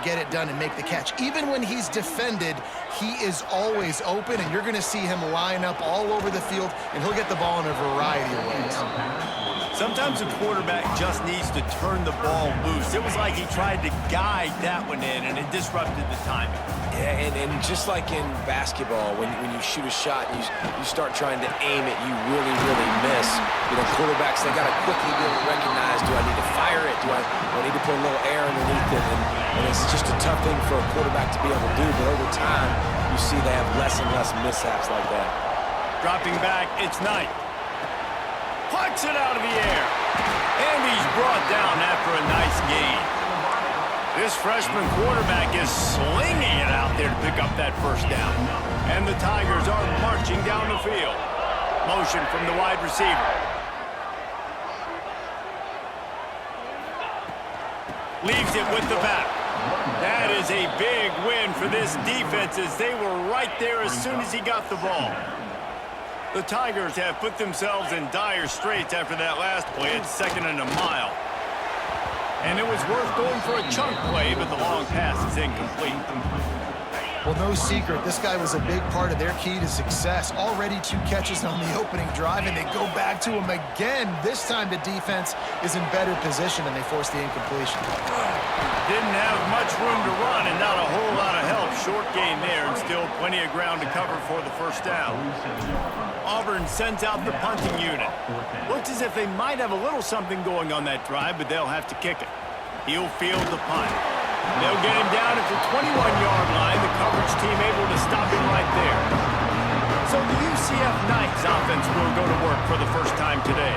get it done and make the catch. Even when he's defended, he is always open, and you're going to see him line up all over the field, and he'll get the ball in a variety of ways. Sometimes a quarterback just needs to turn the ball loose. It was like he tried to guide that one in, and it disrupted the timing. Yeah, and just like in basketball, when you shoot a shot, you start trying to aim it, you really miss. You know, quarterbacks, they got to quickly be able to recognize, do I need to fire it? Do I need to put a little air underneath it? And it's just a tough thing for a quarterback to be able to do, but over time, you see they have less and less mishaps like that. Dropping back, it's Knight. Puts it out of the air. And he's brought down after a nice gain. This freshman quarterback is slinging it out there to pick up that first down. And the Tigers are marching down the field. Motion from the wide receiver. Leaves it with the back. That is a big win for this defense as they were right there as soon as he got the ball. The Tigers have put themselves in dire straits after that last play. It's 2nd and a mile. And it was worth going for a chunk play, but the long pass is incomplete. Well, no secret, this guy was a big part of their key to success. Already 2 catches on the opening drive, and they go back to him again. This time the defense is in better position, and they force the incompletion. Didn't have much room to run, and not a whole lot of help. Short gain there, and still plenty of ground to cover for the first down. Auburn sends out the punting unit. Looks as if they might have a little something going on that drive, but they'll have to kick it. He'll field the punt. They'll get him down at the 21-yard line. The coverage team able to stop him right there. So the UCF Knights offense will go to work for the first time today.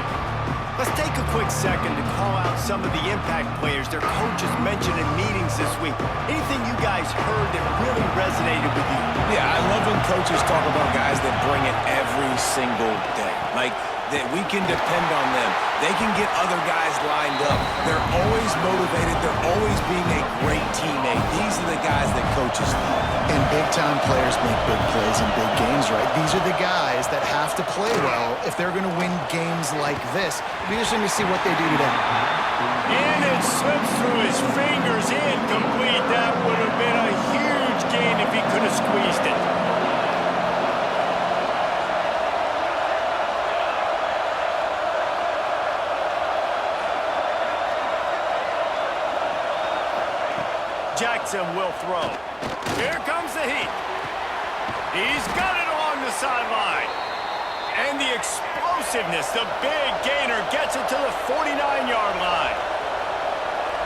Let's take a quick second to call out some of the impact players their coaches mentioned in meetings this week. Anything you guys heard that really resonated with you? Yeah, I love when coaches talk about guys that bring it every single day. Like, that we can depend on them. They can get other guys lined up. They're always motivated. They're always being a great teammate. These are the guys that coaches love. And big-time players make big plays in big games, right? These are the guys that have to play well if they're going to win games like this. It'll be interesting to see what they do today. And it slips through his fingers, incomplete. That would have been a huge gain if he could have squeezed it. Jackson will throw. Here comes the heat. He's got it along the sideline. And the explosiveness, the big gainer gets it to the 49-yard line.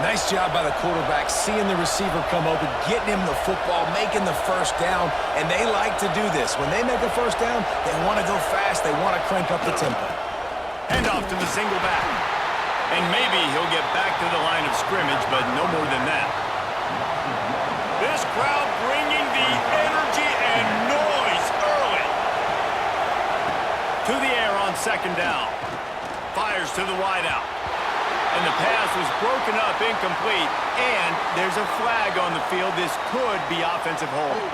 Nice job by the quarterback, seeing the receiver come open, getting him the football, making the first down, and they like to do this. When they make a first down, they want to go fast, they want to crank up the tempo. And off to the single back. And maybe he'll get back to the line of scrimmage, but no more than that. This crowd bringing the energy and noise early. To the air on 2nd down. Fires to the wideout. And the pass was broken up, incomplete. And there's a flag on the field. This could be offensive hold.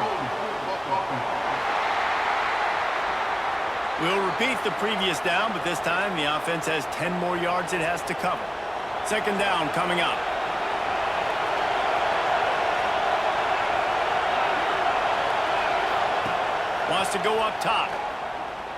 We'll repeat the previous down, but this time the offense has 10 more yards it has to cover. 2nd down coming up. Wants to go up top.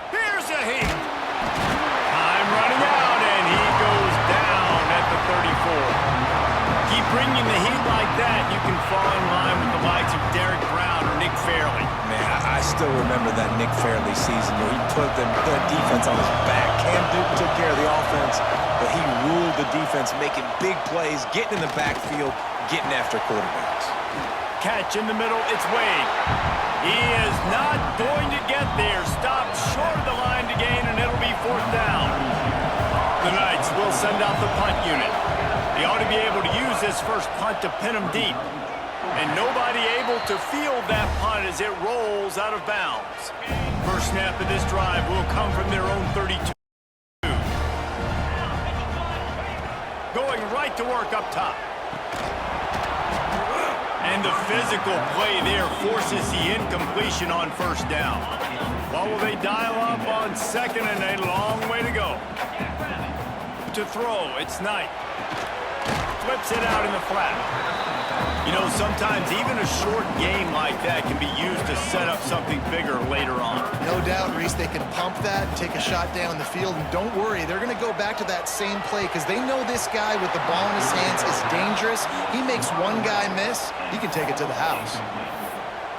Here's a heat. Time running out, and he goes down at the 34. Keep bringing the heat like that, you can fall in line with the likes of Derek Brown or Nick Fairley. Man, I still remember that Nick Fairley season where he put the defense on his back. Cam Newton took care of the offense, but he ruled the defense, making big plays, getting in the backfield, getting after quarterbacks. Catch in the middle, it's Wade. He is not going to get there. Stopped short of the line to gain, and it'll be 4th down. The Knights will send out the punt unit. They ought to be able to use this first punt to pin them deep. And nobody able to field that punt as it rolls out of bounds. First snap of this drive will come from their own 32. Going right to work up top. And the physical play there forces the incompletion on 1st down. What will they dial up on 2nd, and a long way to go? To throw, it's Knight. Flips it out in the flat. You know, sometimes even a short game like that can be used to set up something bigger later on. No doubt, Reese, they can pump that, take a shot down the field, and don't worry, they're going to go back to that same play because they know this guy with the ball in his hands is dangerous. He makes one guy miss, he can take it to the house.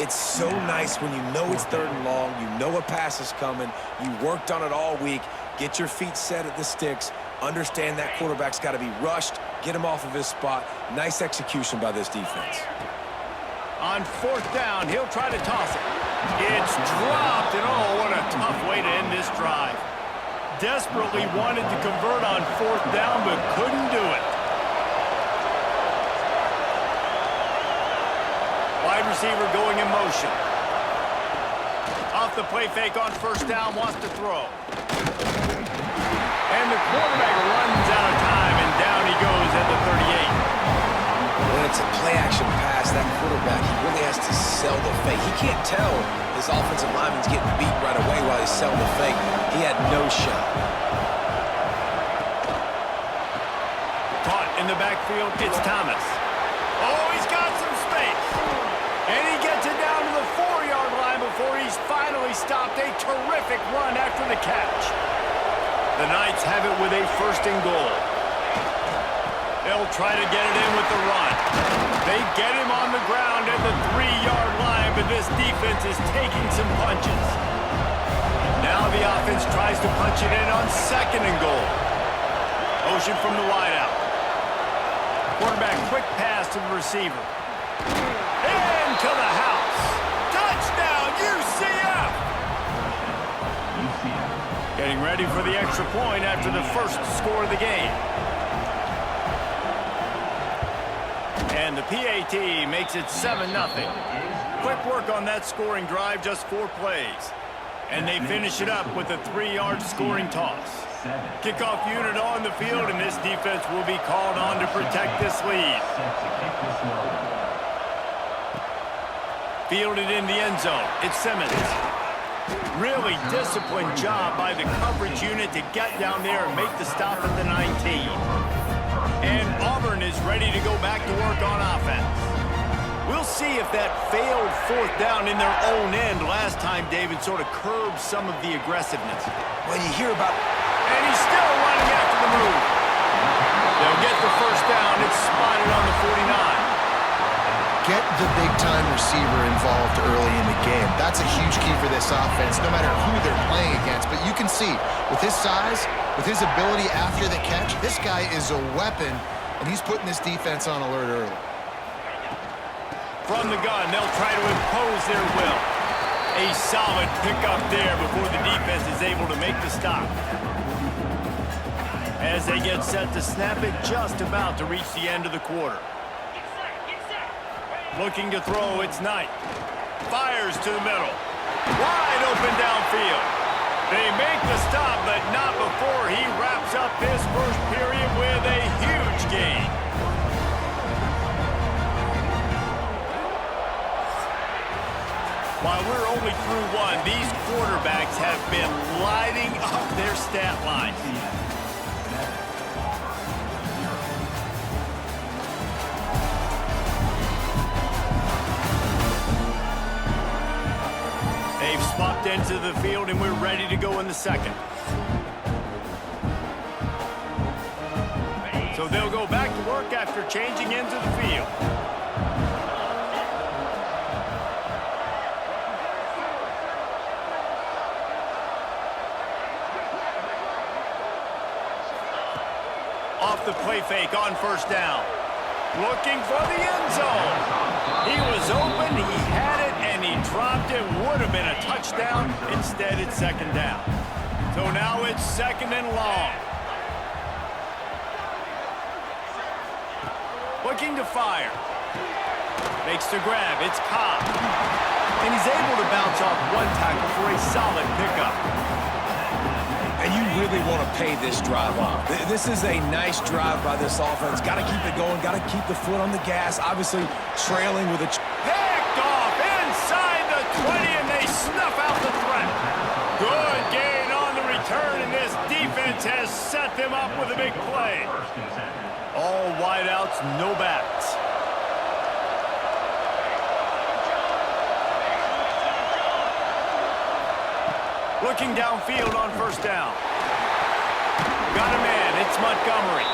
It's so nice when you know it's 3rd and long, you know a pass is coming, you worked on it all week, get your feet set at the sticks, understand that quarterback's got to be rushed, get him off of his spot. Nice execution by this defense. On 4th down, he'll try to toss it. It's dropped, and oh, what a tough way to end this drive. Desperately wanted to convert on 4th down, but couldn't do it. Wide receiver going in motion. Off the play fake on 1st down, wants to throw. And the quarterback runs out of time, and down he goes at the 38. When it's a play-action pass, that quarterback, he really has to sell the fake. He can't tell his offensive lineman's getting beat right away while he's selling the fake. He had no shot. Caught in the backfield, it's Thomas. Oh, he's got some space. And he gets it down to the 4-yard line before he's finally stopped. A terrific run after the catch. The Knights have it with a 1st and goal. They'll try to get it in with the run. They get him on the ground at the 3-yard line, but this defense is taking some punches. Now the offense tries to punch it in on 2nd and goal. Motion from the wideout. Quarterback quick pass to the receiver. Into the house. Touchdown, UCF! Getting ready for the extra point after the 1st score of the game. And the PAT makes it 7-0. Quick work on that scoring drive, just 4 plays. And they finish it up with a 3-yard scoring toss. Kickoff unit on the field, and this defense will be called on to protect this lead. Fielded in the end zone. It's Simmons. Really disciplined job by the coverage unit to get down there and make the stop at the 19. And Auburn is ready to go back to work on offense. We'll see if that failed 4th down in their own end last time, David, sort of curbed some of the aggressiveness. Well, you hear about... And he's still running after the move. They'll get the 1st down. It's spotted on the 49. Get the big-time receiver involved early in the game. That's a huge key for this offense, no matter who they're playing against. But you can see, with his size, with his ability after the catch, this guy is a weapon, and he's putting this defense on alert early. From the gun, they'll try to impose their will. A solid pickup there before the defense is able to make the stop. As they get set to snap it, just about to reach the end of the quarter. Looking to throw, it's Knight. Fires to the middle. Wide open downfield. They make the stop, but not before he wraps up this 1st period with a huge gain. While we're only through 1, these quarterbacks have been lighting up their stat lines. They've swapped into the field, and we're ready to go in the 2nd. So they'll go back to work after changing into the field. Off the play fake on 1st down. Looking for the end zone. He was open, he had it, and he dropped it. Would have been a touchdown. Instead, it's 2nd down. So now it's 2nd and long. Looking to fire. Makes the grab. It's Cobb. And he's able to bounce off 1 tackle for a solid pickup. And you really want to pay this drive off. This is a nice drive by this offense. Got to keep it going. Got to keep the foot on the gas. Obviously, trailing with a... Picked off inside the 20, and they snuff out the threat. Good gain on the return, and this defense has set them up with a big play. All wideouts, no backs. Looking downfield on first down. Got a man. It's Montgomery.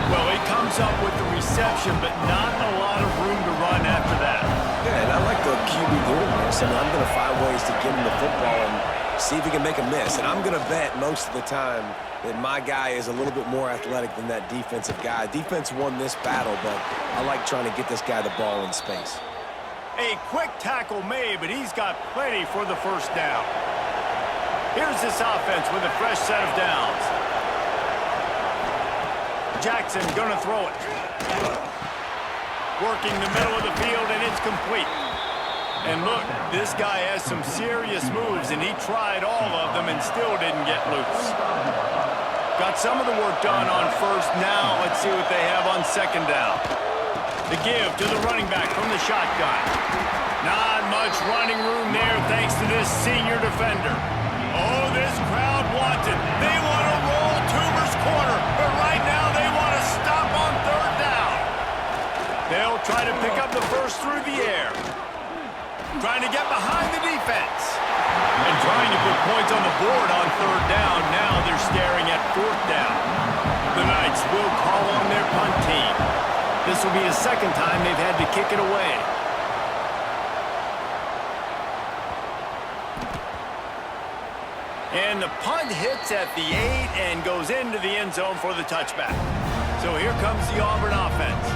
Well, he comes up with the reception, but not a lot of room to run after that. Yeah, and I like the QB doing this. I mean, I'm going to find ways to get him the football and see if he can make a miss. And I'm going to bet most of the time that my guy is a little bit more athletic than that defensive guy. Defense won this battle, but I like trying to get this guy the ball in space. A quick tackle made, but he's got plenty for the first down. Here's this offense with a fresh set of downs. Jackson gonna throw it. Working the middle of the field, and it's complete. And look, this guy has some serious moves, and he tried all of them and still didn't get loose. Got some of the work done on first. Now let's see what they have on second down. The give to the running back from the shotgun. Not much running room there thanks to this senior defender. Oh, this crowd wants it. They want to roll Toomer's corner, but right now they want to stop on third down. They'll try to pick up the first through the air. Trying to get behind the defense. And trying to put points on the board on third down. Now they're staring at fourth down. The Knights will call on their punt team. This will be the second time they've had to kick it away. And the punt hits at the 8 and goes into the end zone for the touchback. So here comes the Auburn offense.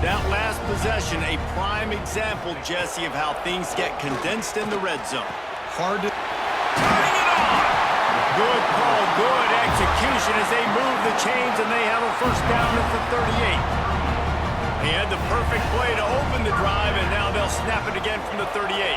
That last possession, a prime example, Jesse, of how things get condensed in the red zone. Hard to... Turning it on! Good call, good execution as they move the chains, and they have a first down at the 38. They had the perfect play to open the drive, and now they'll snap it again from the 38.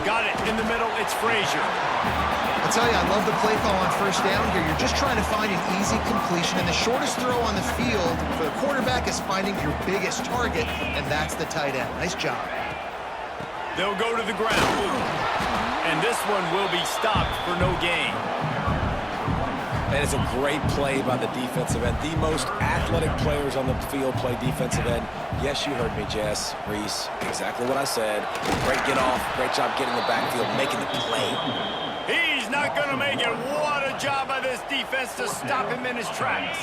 Got it in the middle. It's Frazier. I tell you, I love the play call on first down here. You're just trying to find an easy completion, and the shortest throw on the field for the quarterback is finding your biggest target, and that's the tight end. Nice job. They'll go to the ground. And this one will be stopped for no gain. And it's a great play by the defensive end. The most athletic players on the field play defensive end. Yes, you heard me, Jess, Reese. Exactly what I said. Great get off. Great job getting the backfield, making the play. He's not going to make it. What a job by this defense to stop him in his tracks.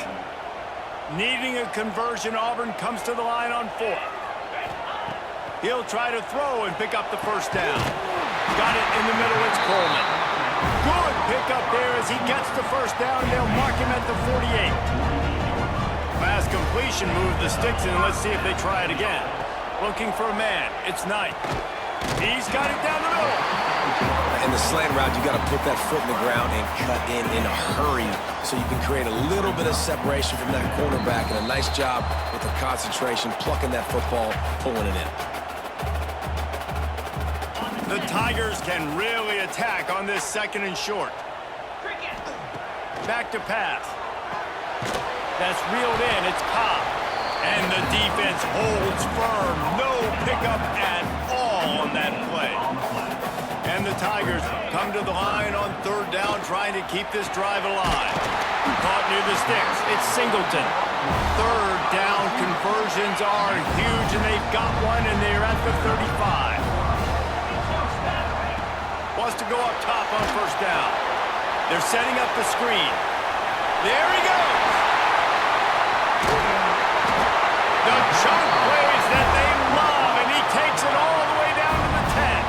Needing a conversion, Auburn comes to the line on fourth. He'll try to throw and pick up the first down. Got it in the middle. It's Coleman. Good pickup there as he gets the first down. They'll mark him at the 48. Fast completion moved the sticks in. Let's see if they try it again. Looking for a man. It's Knight. He's got it down the middle. In the slant route, you got to put that foot in the ground and cut in a hurry so you can create a little bit of separation from that cornerback. And a nice job with the concentration, plucking that football, pulling it in. The Tigers can really attack on this second and short. Back to pass. That's reeled in. It's Cobb. And the defense holds firm. No pickup at all on that play. And the Tigers come to the line on third down, trying to keep this drive alive. Caught near the sticks. It's Singleton. Third down conversions are huge, and they've got one, and they're at the 35. Wants to go up top on first down. They're setting up the screen. There he goes. The chunk plays that they love, and he takes it all the way down to the 10.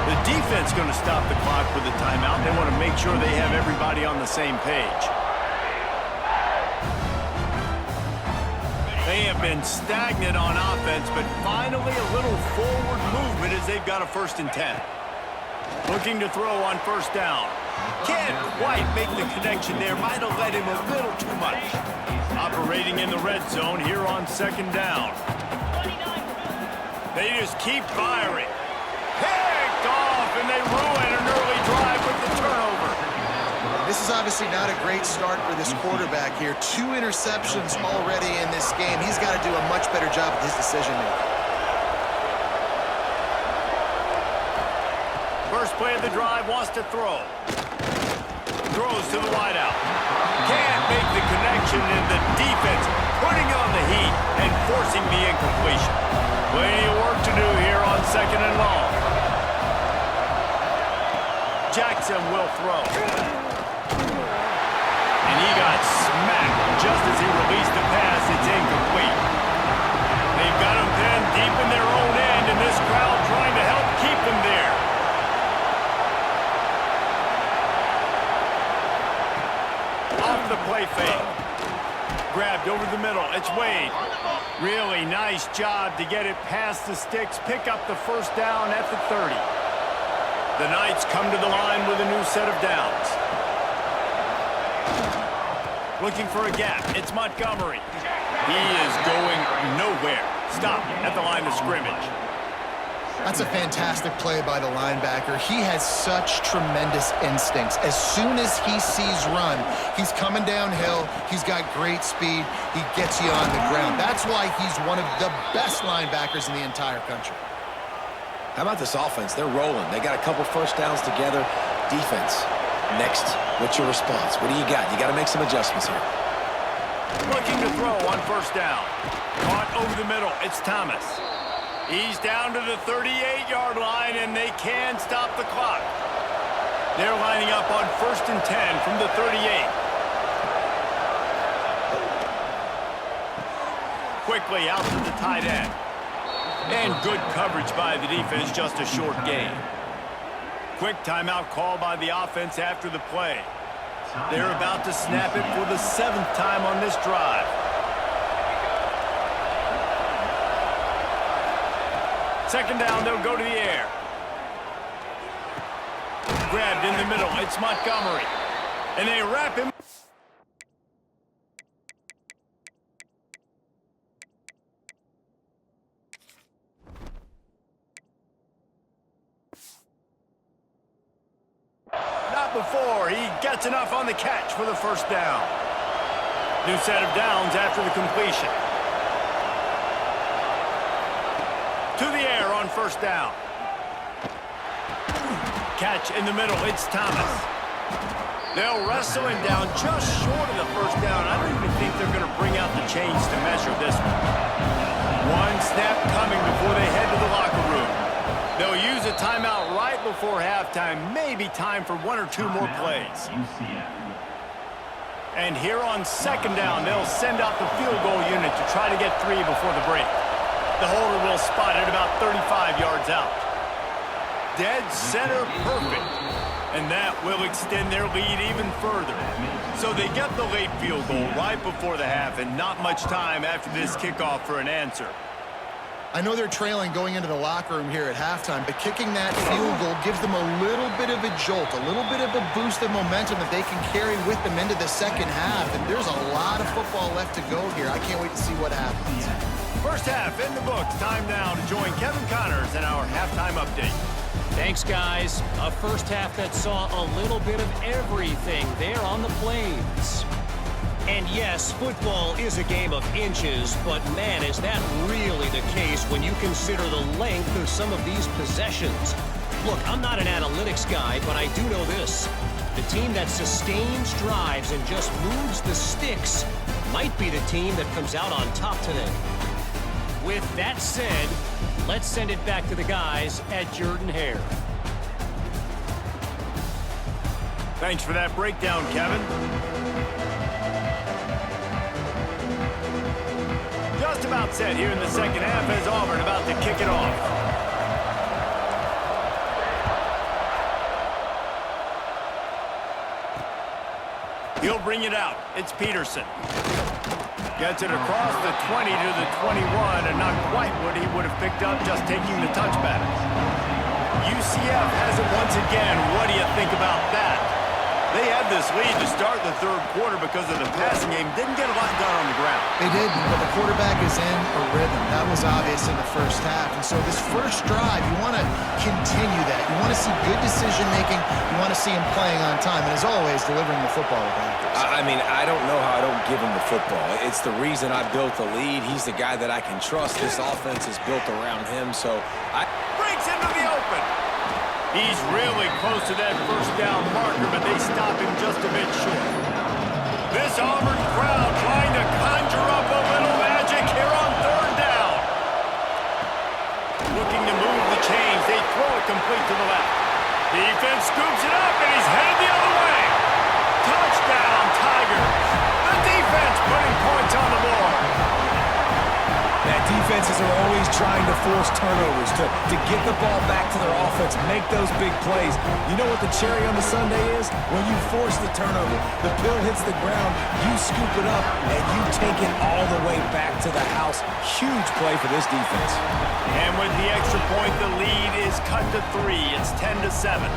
The defense going to stop the clock with the timeout. They want to make sure they have everybody on the same page. They have been stagnant on offense, but finally a little forward movement as they've got a 1st and 10. Looking to throw on first down. Can't quite make the connection there. Might have led him a little too much. Operating in the red zone here on second down. They just keep firing. Picked off, and they ruin an early drive with the turnover. This is obviously not a great start for this quarterback here. 2 interceptions already in this game. He's got to do a much better job with his decision-making. First play of the drive, wants to throw. Throws to the wideout. Can't make the connection, and the defense putting on the heat and forcing the incompletion. Plenty of work to do here on second and long. Jackson will throw. And he got smacked just as he released the pass. It's incomplete. They've got him pinned deep in their own end, and this crowd trying to help keep them there. Off the play fake. Grabbed over the middle. It's Wade. Really nice job to get it past the sticks. Pick up the first down at the 30. The Knights come to the line with a new set of downs. Looking for a gap. It's Montgomery. He is going nowhere. Stop at the line of scrimmage. That's a fantastic play by the linebacker. He has such tremendous instincts. As soon as he sees run, he's coming downhill. He's got great speed. He gets you on the ground. That's why he's one of the best linebackers in the entire country. How about this offense? They're rolling. They got a couple first downs together. Defense. Next, what's your response? What do you got? You got to make some adjustments here. Looking to throw on first down. Caught over the middle. It's Thomas. He's down to the 38-yard line, and they can stop the clock. They're lining up on 1st and 10 from the 38. Quickly out to the tight end. And good coverage by the defense, just a short gain. Quick timeout call by the offense after the play. They're about to snap it for the 7th time on this drive. Second down, they'll go to the air. Grabbed in the middle, it's Montgomery. And they wrap him. Not before he gets enough on the catch for the first down. New set of downs after the completion. To the air on first down. Catch in the middle, it's Thomas. They'll wrestle him down just short of the first down. I don't even think they're going to bring out the chains to measure this one. One snap coming before they head to the locker room. They'll use a timeout right before halftime. Maybe time for 1 or 2 more plays. And here on second down, they'll send out the field goal unit to try to get 3 before the break. The holder will spot it about 35 yards out. Dead center perfect. And that will extend their lead even further. So they get the late field goal right before the half and not much time after this kickoff for an answer. I know they're trailing going into the locker room here at halftime, but kicking that field goal gives them a little bit of a jolt, a little bit of a boost of momentum that they can carry with them into the second half. And there's a lot of football left to go here. I can't wait to see what happens. First half in the books. Time now to join Kevin Connors in our halftime update. Thanks, guys. A first half that saw a little bit of everything there on the plains. And yes, football is a game of inches, but man, is that really the case when you consider the length of some of these possessions. Look, I'm not an analytics guy, but I do know this. The team that sustains drives and just moves the sticks might be the team that comes out on top today. With that said, let's send it back to the guys at Jordan-Hare. Thanks for that breakdown, Kevin. Just about set here in the second half as Auburn about to kick it off. He'll bring it out. It's Peterson. Gets it across the 20 to the 21, and not quite what he would have picked up just taking the touchback. UCF has it once again. What do you think about that? They had this lead to start the third quarter because of the passing game. Didn't get a lot done on the ground. They didn't, but the quarterback is in a rhythm. That was obvious in the first half. And so this first drive, you want to continue that. You want to see good decision-making. You want to see him playing on time. And as always, delivering the football with accuracy. I mean, I don't know how I don't give him the football. It's the reason I built the lead. He's the guy that I can trust. This offense is built around him, so Breaks into the open. He's really close to that first down marker, but they stop him just a bit short. This Auburn crowd trying to conjure up a little magic here on third down. Looking to move the chains. They throw it complete to the left. Defense scoops it up, and he's headed the other way. Touchdown, Tigers. The defense putting points on the board. That defenses are always trying to force turnovers, to get the ball back to their offense, make those big plays. You know what the cherry on the sundae is? When you force the turnover, the pill hits the ground, you scoop it up, and you take it all the way back to the house. Huge play for this defense. And with the extra point, the lead is cut to 3. It's 10-7.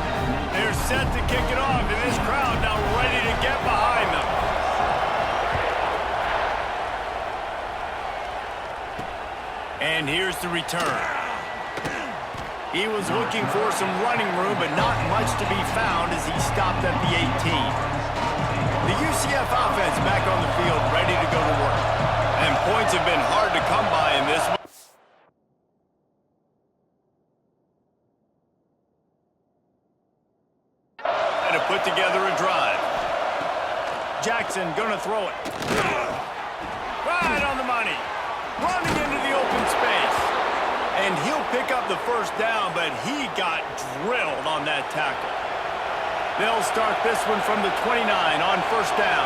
They're set to kick it off, and this crowd now ready to get behind them. And here's the return. He was looking for some running room, but not much to be found as he stopped at the 18. The UCF offense back on the field, ready to go to work. And points have been hard to come by in this one. And to put together a drive. Jackson gonna throw it. Right on the money. Running into the open space. And he'll pick up the first down, but he got drilled on that tackle. They'll start this one from the 29 on first down.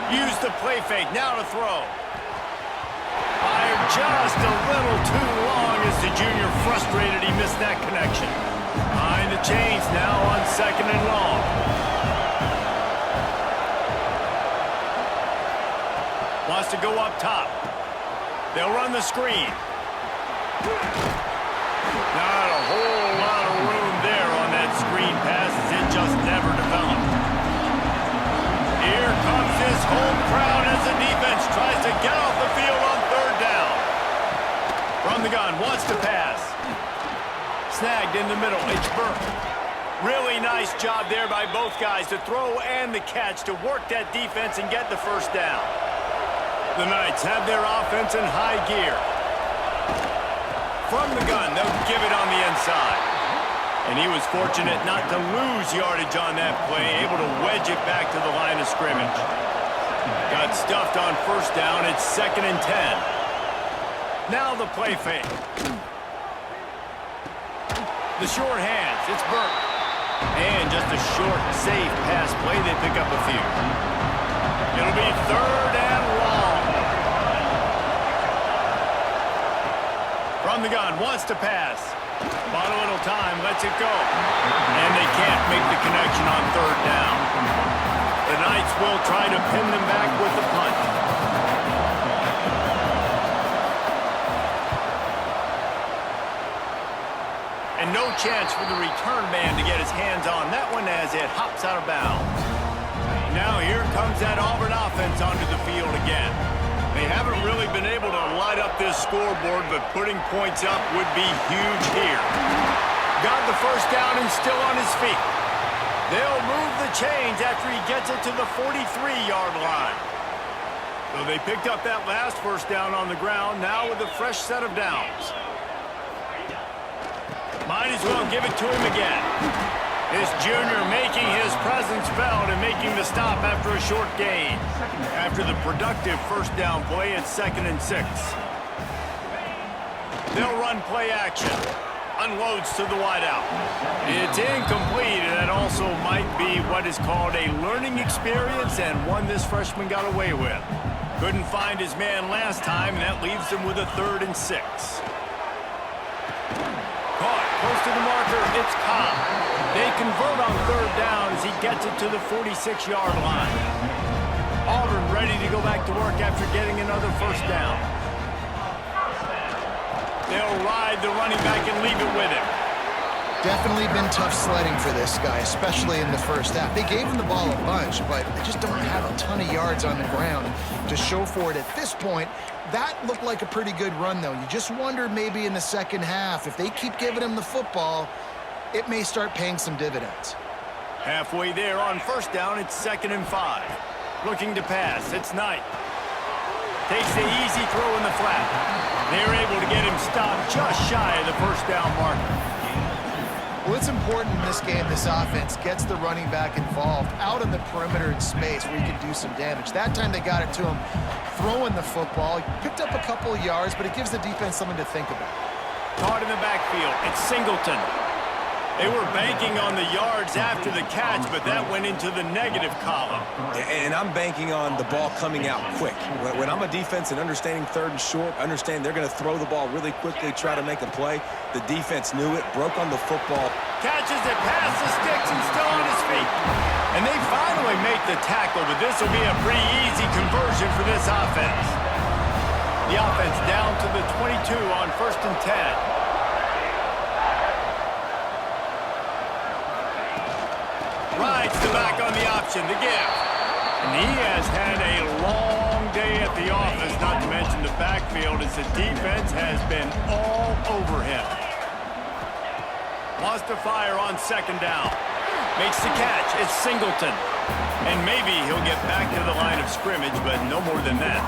Use the play fake, now to throw. Fired just a little too long as the junior frustrated he missed that connection. Behind the chains now on 2nd and long. Wants to go up top. They'll run the screen. Not a whole lot of room there on that screen pass as it just never developed. Here comes this home crowd as the defense tries to get off the field on 3rd down. From the gun, wants to pass. Snagged in the middle, it's Burke. Really nice job there by both guys to throw and the catch to work that defense and get the first down. The Knights have their offense in high gear. From the gun, they'll give it on the inside. And he was fortunate not to lose yardage on that play, able to wedge it back to the line of scrimmage. Got stuffed on first down, it's 2nd and 10. Now the play fake. The short hands, it's Burke. And just a short, safe pass play, they pick up a few. It'll be 3rd and long. From the gun, wants to pass. Bought a little time, lets it go. And they can't make the connection on 3rd down. The Knights will try to pin them back with the punt. And no chance for the return man to get his hands on that one as it hops out of bounds. Now here comes that Auburn offense onto the field again. They haven't really been able to light up this scoreboard, but putting points up would be huge here. Got the first down and still on his feet. They'll move the chains after he gets it to the 43-yard line. So they picked up that last first down on the ground, now with a fresh set of downs. Might as well give it to him again. This junior making his presence felt and making the stop after a short gain. After the productive first down play, it's 2nd and 6. They'll run play action. Unloads to the wideout. It's incomplete, and that also might be what is called a learning experience and one this freshman got away with. Couldn't find his man last time, and that leaves him with a 3rd and 6. Caught close to the marker, it's Cobb. They convert on 3rd down as he gets it to the 46-yard line. Auburn ready to go back to work after getting another first down. They'll ride the running back and leave it with him. Definitely been tough sledding for this guy, especially in the first half. They gave him the ball a bunch, but they just don't have a ton of yards on the ground to show for it at this point. That looked like a pretty good run, though. You just wonder maybe in the second half, if they keep giving him the football, it may start paying some dividends. Halfway there on first down, it's 2nd and 5. Looking to pass, it's Knight. Takes the easy throw in the flat. They're able to get him stopped just shy of the first down marker. Well, it's important in this game, this offense gets the running back involved out in the perimeter in space where he can do some damage. That time they got it to him throwing the football. He picked up a couple of yards, but it gives the defense something to think about. Caught in the backfield. It's Singleton. They were banking on the yards after the catch, but that went into the negative column. And I'm banking on the ball coming out quick. When I'm a defense and understanding 3rd and short, understand they're going to throw the ball really quickly, try to make a play. The defense knew it, broke on the football. Catches it past the sticks and still on his feet. And they finally make the tackle, but this will be a pretty easy conversion for this offense. The offense down to the 22 on 1st and 10. Rides the back on the option, the give. And he has had a long day at the office, not to mention the backfield, as the defense has been all over him. Wants to fire on 2nd down. Makes the catch. It's Singleton. And maybe he'll get back to the line of scrimmage, but no more than that.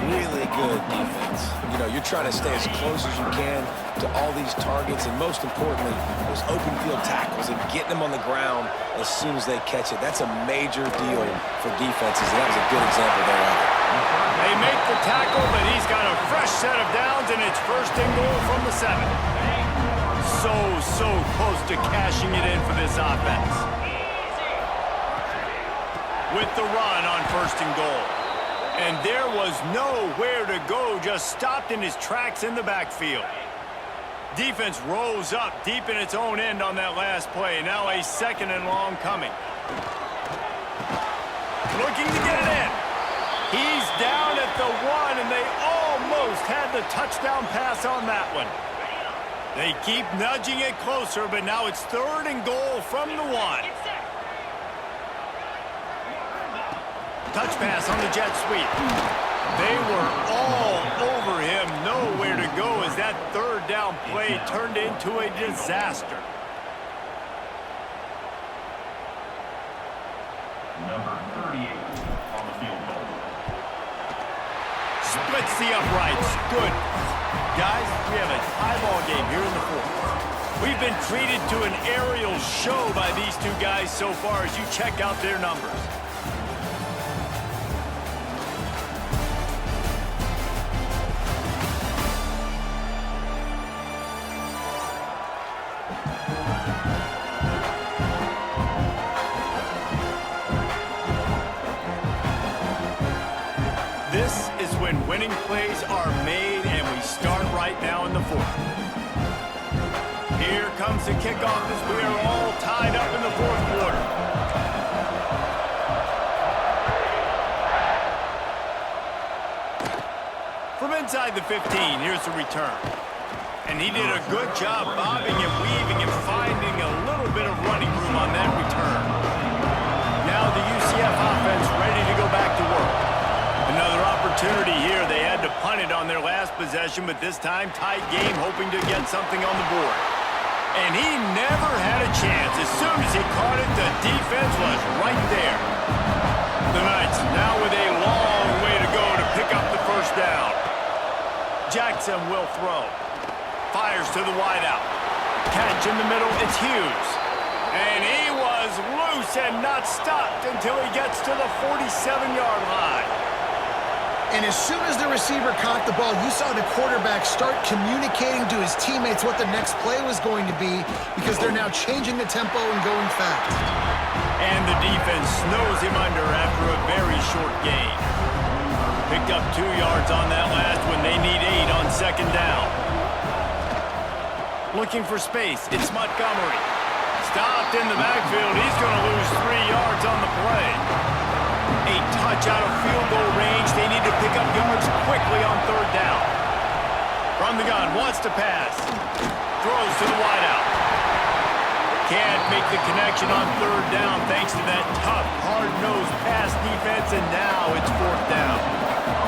Really good defense. You know, you're trying to stay as close as you can to all these targets, and most importantly, those open field tackles and getting them on the ground as soon as they catch it. That's a major deal for defenses, and that was a good example there of it. They make the tackle, but he's got a fresh set of downs, and it's 1st and goal from the 7. So close to cashing it in for this offense. With the run on 1st and goal. And there was nowhere to go, just stopped in his tracks in the backfield. Defense rose up deep in its own end on that last play. Now a 2nd and long coming. Looking to get it in. He's down at the 1, and they almost had the touchdown pass on that one. They keep nudging it closer, but now it's 3rd and goal from the 1. Touch pass on the jet sweep. They were all over him. Nowhere to go as that 3rd down play turned into a disaster. Number 38 on the field goal. Splits the uprights. Good. Guys, we have a tie ball game here in the 4th. We've been treated to an aerial show by these two guys so far as you check out their numbers. This is when winning plays are made, and we start right now in the 4th. Here comes the kickoff as we are all tied up in the 4th quarter. From inside the 15, here's the return. And he did a good job bobbing and weaving and finding a little bit of running room on that return. Now the UCF offense ready to go back to work. Another opportunity here. They had to punt it on their last possession, but this time tight game, hoping to get something on the board. And he never had a chance. As soon as he caught it, the defense was right there. The Knights now with a long way to go to pick up the 1st down. Jackson will throw. Fires to the wideout. Catch in the middle, it's Hughes. And he was loose and not stopped until he gets to the 47-yard line. And as soon as the receiver caught the ball, you saw the quarterback start communicating to his teammates what the next play was going to be, because they're now changing the tempo and going fast. And the defense snows him under after a very short gain. Picked up 2 yards on that last one. They need 8 on 2nd down. Looking for space. It's Montgomery. Stopped in the backfield. He's going to lose 3 yards on the play. A touch out of field goal range. They need to pick up yards quickly on 3rd down. From the gun, wants to pass. Throws to the wideout. Can't make the connection on 3rd down thanks to that tough, hard-nosed pass defense, and now it's 4th down.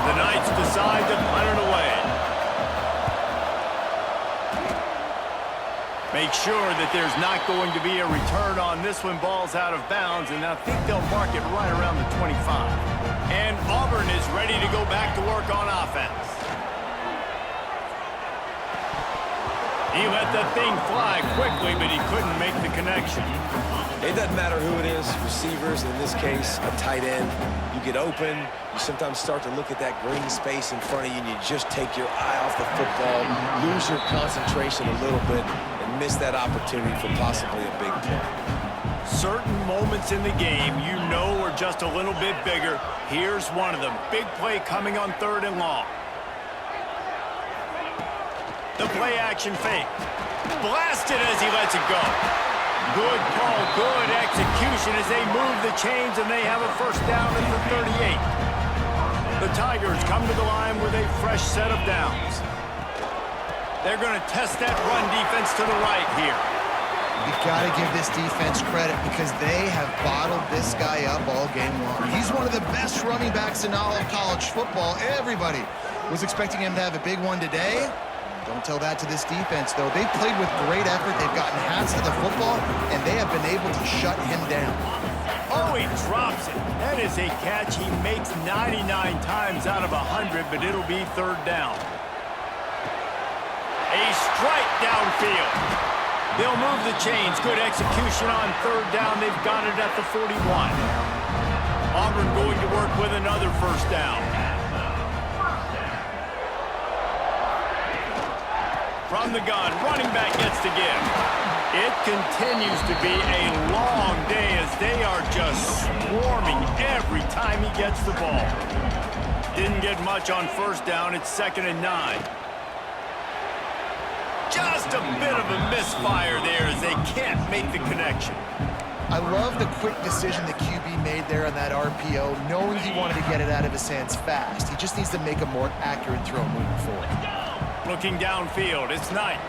The Knights decide to punt it away. Make sure that there's not going to be a return on this one. Ball's out of bounds, and I think they'll mark it right around the 25. And Auburn is ready to go back to work on offense. He let that thing fly quickly, but he couldn't make the connection. It doesn't matter who it is, receivers, in this case, a tight end. You get open, you sometimes start to look at that green space in front of you, and you just take your eye off the football, lose your concentration a little bit, and miss that opportunity for possibly a big play. Certain moments in the game you know are just a little bit bigger. Here's one of them. Big play coming on 3rd and long. The play action fake. Blasted as he lets it go. Good call, good execution as they move the chains and they have a first down at the 38. The Tigers come to the line with a fresh set of downs. They're going to test that run defense to the right here. You've got to give this defense credit because they have bottled this guy up all game long. He's one of the best running backs in all of college football. Everybody was expecting him to have a big one today. Don't tell that to this defense, though. They've played with great effort. They've gotten hats to the football, and they have been able to shut him down. Oh, he drops it. That is a catch he makes 99 times out of 100, but it'll be 3rd down. A strike downfield. They'll move the chains. Good execution on 3rd down. They've got it at the 41. Auburn going to work with another first down. From the gun, running back gets to give. It continues to be a long day as they are just swarming every time he gets the ball. Didn't get much on 1st down. It's 2nd and 9. Just a bit of a misfire there as they can't make the connection. I love the quick decision the QB made there on that RPO, knowing he wanted to get it out of his hands fast. He just needs to make a more accurate throw moving forward. Looking downfield, it's Knight.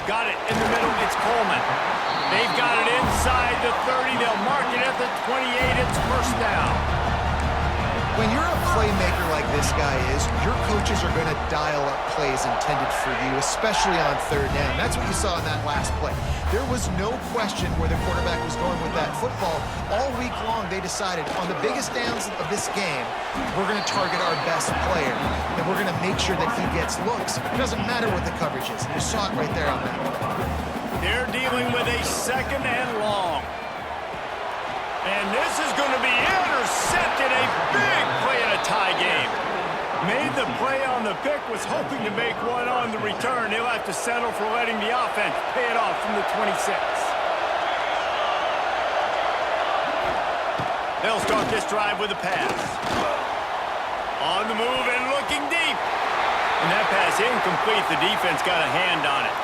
Got it in the middle, it's Coleman. They've got it inside the 30. They'll mark it at the 28. It's first down. When you're a playmaker like this guy is, your coaches are going to dial up plays intended for you, especially on 3rd down. That's what you saw in that last play. There was no question where the quarterback was going with that football. All week long, they decided on the biggest downs of this game, we're going to target our best player, and we're going to make sure that he gets looks. It doesn't matter what the coverage is. You saw it right there on that one. They're dealing with a 2nd and long. And this is going to be intercepted. A big play in a tie game. Made the play on the pick, was hoping to make one on the return. He'll have to settle for letting the offense pay it off from the 26. They'll start this drive with a pass. On the move and looking deep. And that pass incomplete. The defense got a hand on it.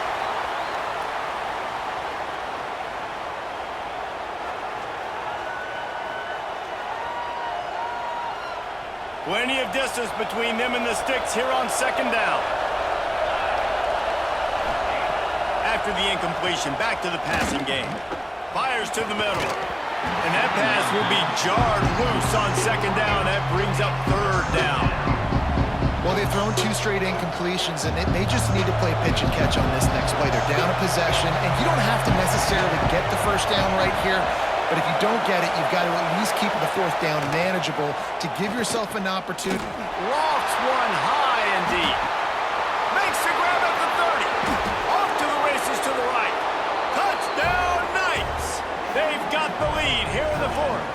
Plenty of distance between them and the sticks here on 2nd down. After the incompletion, back to the passing game. Fires to the middle. And that pass will be jarred loose on 2nd down. That brings up 3rd down. Well, they've thrown 2 straight incompletions, and they just need to play pitch and catch on this next play. They're down a possession, and you don't have to necessarily get the first down right here. But if you don't get it, you've got to at least keep the 4th down manageable to give yourself an opportunity. Lofts one high and deep. Makes the grab at the 30. Off to the races to the right. Touchdown Knights. They've got the lead here in the 4th.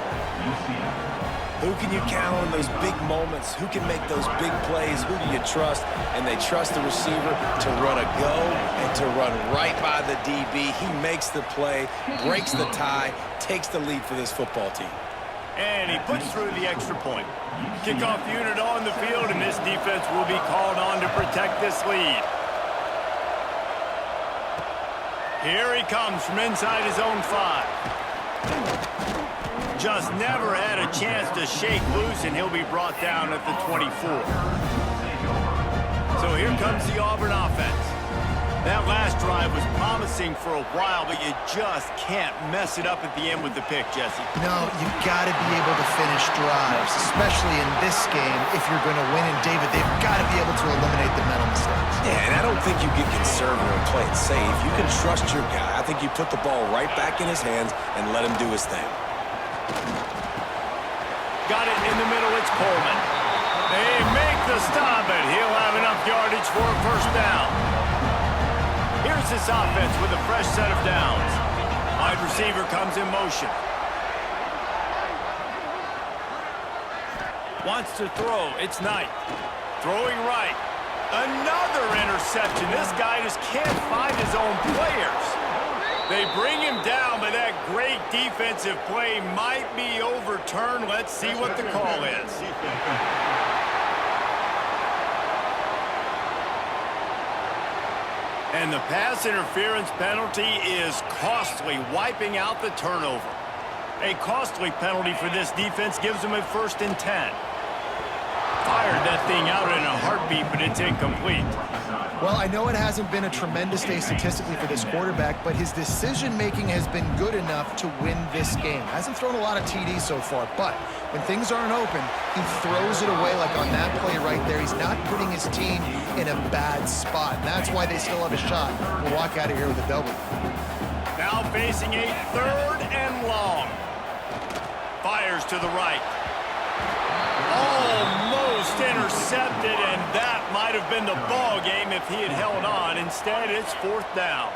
Who can you count on those big moments? Who can make those big plays? Who do you trust? And they trust the receiver to run a go and to run right by the DB. He makes the play, breaks the tie, takes the lead for this football team. And he puts through the extra point. Kickoff unit on the field, and this defense will be called on to protect this lead. Here he comes from inside his own 5. Just never had a chance to shake loose, and he'll be brought down at the 24. So here comes the Auburn offense. That last drive was promising for a while, but you just can't mess it up at the end with the pick, Jesse. No, you've got to be able to finish drives, especially in this game. If you're going to win, and David, they've got to be able to eliminate the mental mistakes. Yeah, and I don't think you get conservative and play it safe. You can trust your guy. I think you put the ball right back in his hands and let him do his thing. Got it in the middle, it's Coleman. They make the stop, and he'll have enough yardage for a first down. Here's this offense with a fresh set of downs. Wide receiver comes in motion. Wants to throw, it's Knight. Throwing right. Another interception. This guy just can't find his own players. They bring him down, but that great defensive play might be overturned. Let's see what the call is. And the pass interference penalty is costly, wiping out the turnover. A costly penalty for this defense gives them a 1st and 10. Fired that thing out in a heartbeat, but it's incomplete. Well, I know it hasn't been a tremendous day statistically for this quarterback, but his decision-making has been good enough to win this game. Hasn't thrown a lot of TDs so far, but when things aren't open, he throws it away like on that play right there. He's not putting his team in a bad spot, and that's why they still have a shot to walk out of here with a W. Now facing a 3rd and long. Fires to the right. Almost intercepted, and that might have been the ball game if he had held on. Instead, it's 4th down.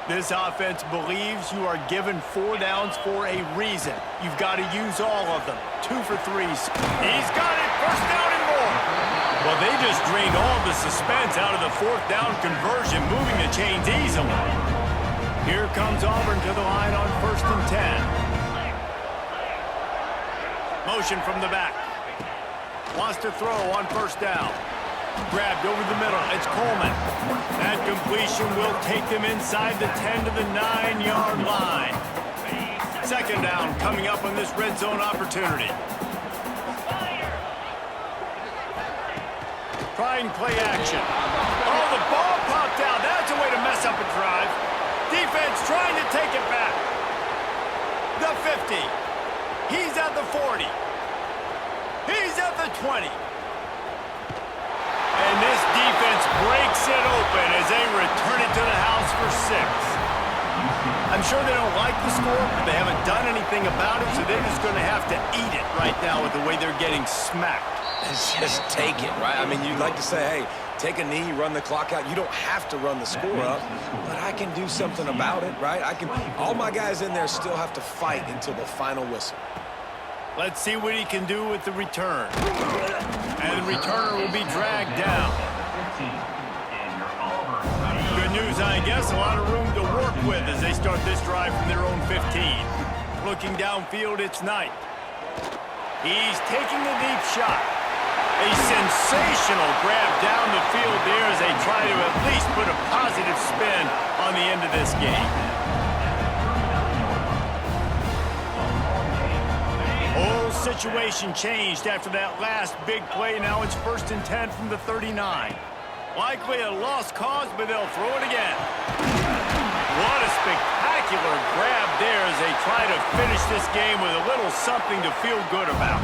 This offense believes you are given 4 downs for a reason. You've got to use all of them. 2 for 3s. He's got it. 1st down and more. Well, they just drained all the suspense out of the 4th down conversion, moving the chains easily. Here comes Auburn to the line on 1st and 10. Motion from the back. Wants to throw on 1st down. Grabbed over the middle. It's Coleman. That completion will take them inside the 10 to the 9-yard line. 2nd down coming up on this red zone opportunity. Trying play action. Oh, the ball popped out. That's a way to mess up a drive. Defense trying to take it back. The 50. He's at the 40. He's at the 20. And this defense breaks it open as they return it to the house for 6. I'm sure they don't like the score, but they haven't done anything about it, so they're just going to have to eat it right now with the way they're getting smacked. Just take it, right? I mean, you'd like to say, hey, take a knee, run the clock out. You don't have to run the score up, but I can do something about it, right? All my guys in there still have to fight until the final whistle. Let's see what he can do with the return. And the returner will be dragged down. Good news, I guess. A lot of room to work with as they start this drive from their own 15. Looking downfield, it's Knight. He's taking the deep shot. A sensational grab down the field there as they try to at least put a positive spin on the end of this game. Whole situation changed after that last big play. Now it's 1st and 10 from the 39. Likely a lost cause, but they'll throw it again. What a spectacular grab there as they try to finish this game with a little something to feel good about.